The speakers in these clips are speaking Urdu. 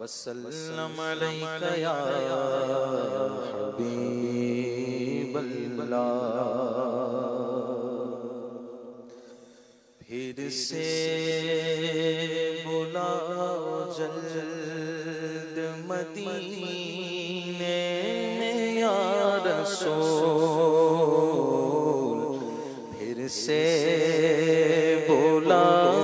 وسلم علیک یا حبیب اللہ۔ پھر سے بلاؤ جلد مدینے میں یا رسول، پھر سے بلاؤ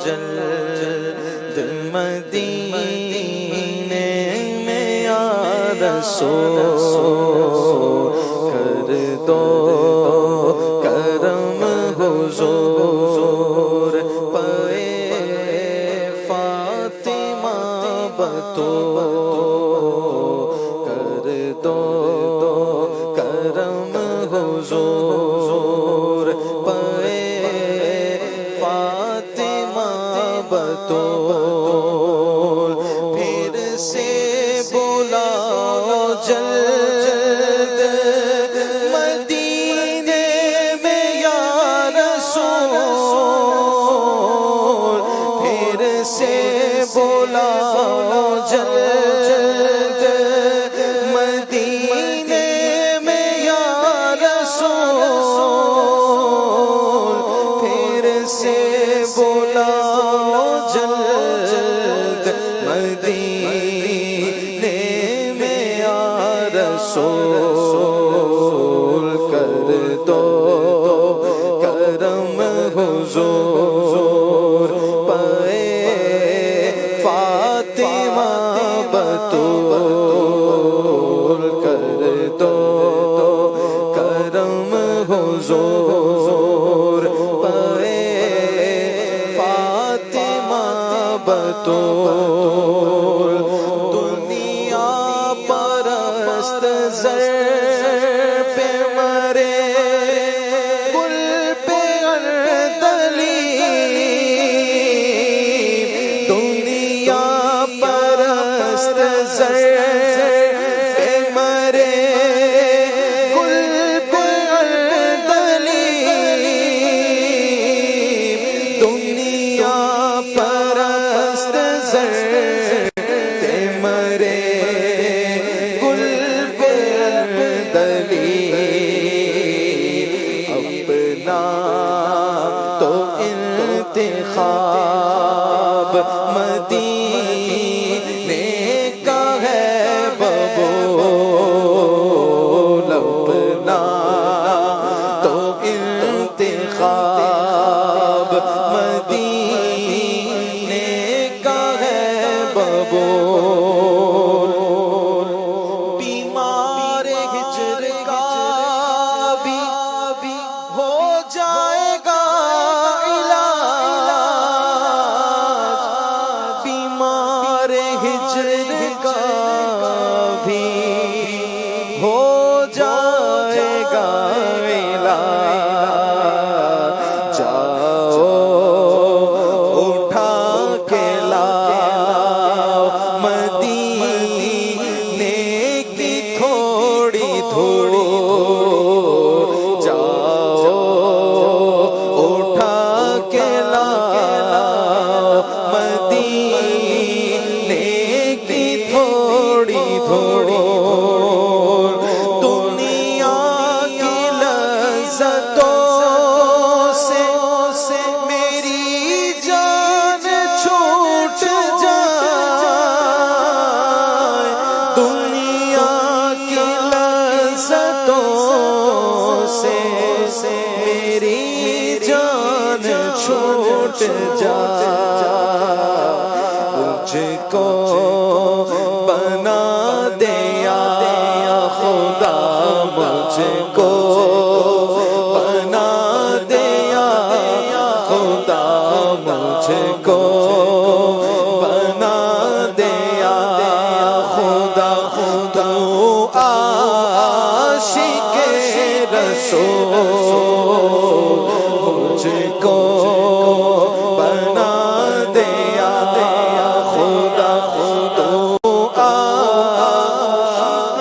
جلد مدینے میں یا رسول، کر دو کرم حضور پے فاطمہ بطول، کر دو کرم حضور پے فاطمہ بطول۔ پھر سے بلاؤ جلد مدینے میں یا رسول، پھر سے بلاؤ جلد مدینے میں یا رسول، پھر سے بلاؤ جلد مدینے میں یا رسول، کر دو کرم حضور پے فاطمہ بطول، کر دو کرم حضور پے فاطمہ بطول۔ دنیا پرست زر پہ مرے گل پہ اردلیب، دنیا پرست زر پہ مرے گل پہ اردلیب، دنیا پرست زر پہ مرے گل پہ اردلیب، اپنا تو انتخاب مدینے کا ہے ببول، اپنا تو انتخاب مدینے کا ہے ببول۔ بیمار ہجر کا بھی ہو جائے گا علاج، بیمار ہجر کا بھی ہو جائے گا علاج، جاؤ اٹھا کے لاؤ مدینے کی تھوڑی دھول، جاؤ اٹھا کے لاؤ مدینے کی تھوڑی دھول۔ دنیا کی لذتوں سے میری جان چھوٹ جائے، دنیا کی لذتوں سے میری جان چھوٹ جائے، مجھ کو بنا دے یا خدا، مجھ کو بنا دے یا خدا، مجھ کو بنا دے یا خدا، تو عاشق رسول، مجھ کو بنا دے یا خدا، تو عاشق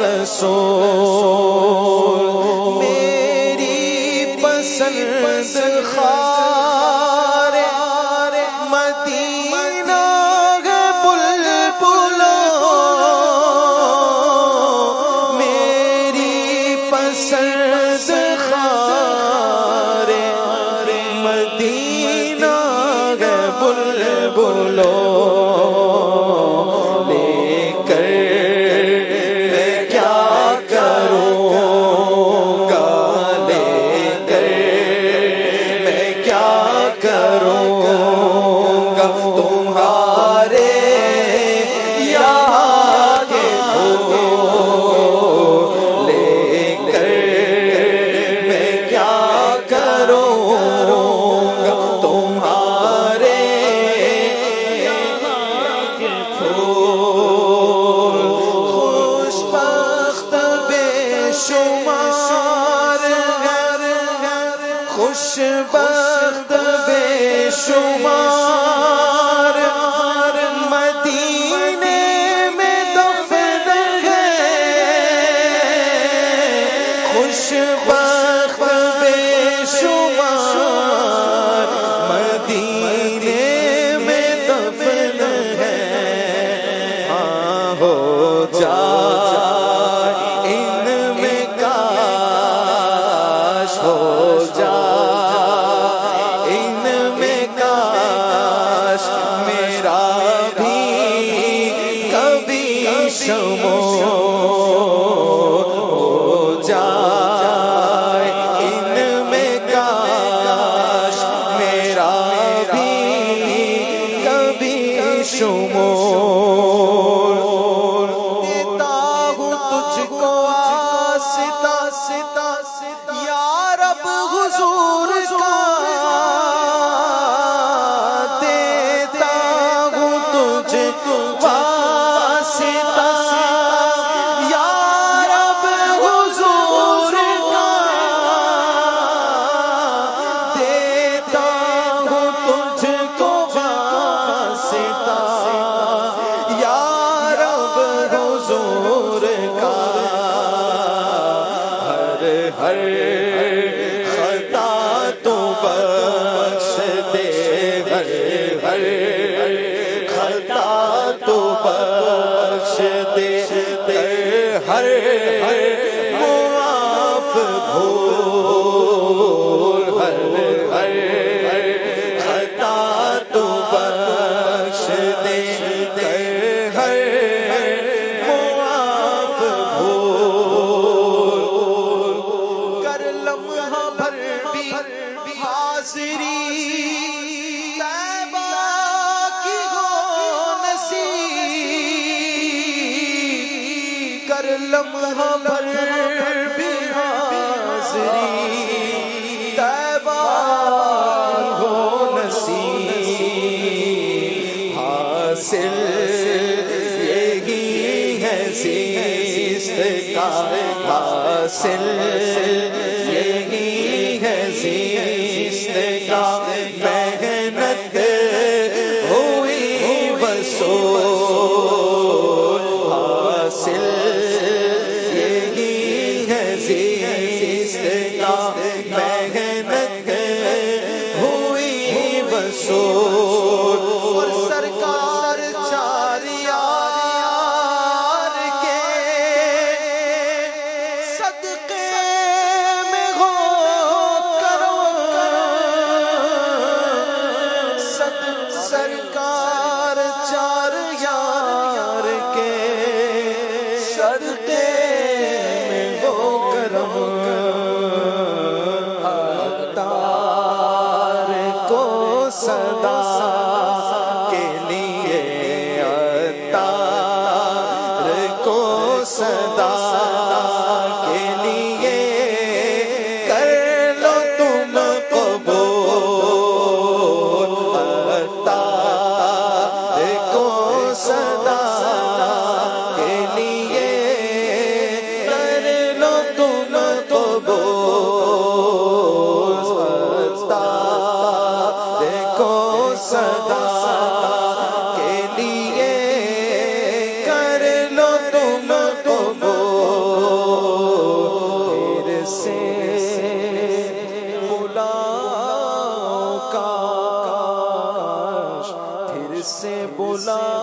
رسول، میری پسند خار مدینہ ہے بل پسند خار مدینہ ہے بلبلو لے کر میں کیا کروں گا، لے کر میں کیا کروں گا تمہارے یہاں کے پھول لے کر میں کیا کروں گا تمہارے یہاں کے پھول خوش بخت بے شمار خوش بخت بے شمار مدینے میں دفن ہے، خوش بخت بے شمار مدینے میں دفن ہے، ہاں ہو جائے ان میں کاش ہو جائے ان میں کاش میرا بھی کبھی شمول ہو جائے ان میں کاش میرا بھی کبھی شمول دیتا ہوں تجھ کو آستا ستا یا رب حضور کا دیتا ہوں تجھ کو واسطہ یا رب حضور کا دیتا ہوں تجھ کو واسطہ یا رب حضور کا ہر خطا تو بخش دے، ہر خطا تو بخش دے، ہر معاف بھول ہر خطا تو بخش دے، ہر معاف بھول کر لمحہ بھر بھی حاضری طیبہ کی ہو نصیب، کر لمحہ بھر بھی حاضری طیبہ کی ہو نصیب، حاصل یہی ہے زیست کا، حاصل یہی ہے زیست کا، محنت ہوئی وصول، حاصل یہی ہے زیست کا، محنت ہوئی وصول، اور سرکار چار یار کے صدقے میں ہو کرو، سرکار چار یار کے صدقے میں ہو کرم، عطار کو صدا کے لیے، عطار کو صدا کے لیے کر لو تم قبول، عطار کو صدا کے لیے کر لو تم قبول، عطار کو صدا کے لیے کر لو تم قبول، پھر سے بلاؤ کاش پھر سے بلاؤ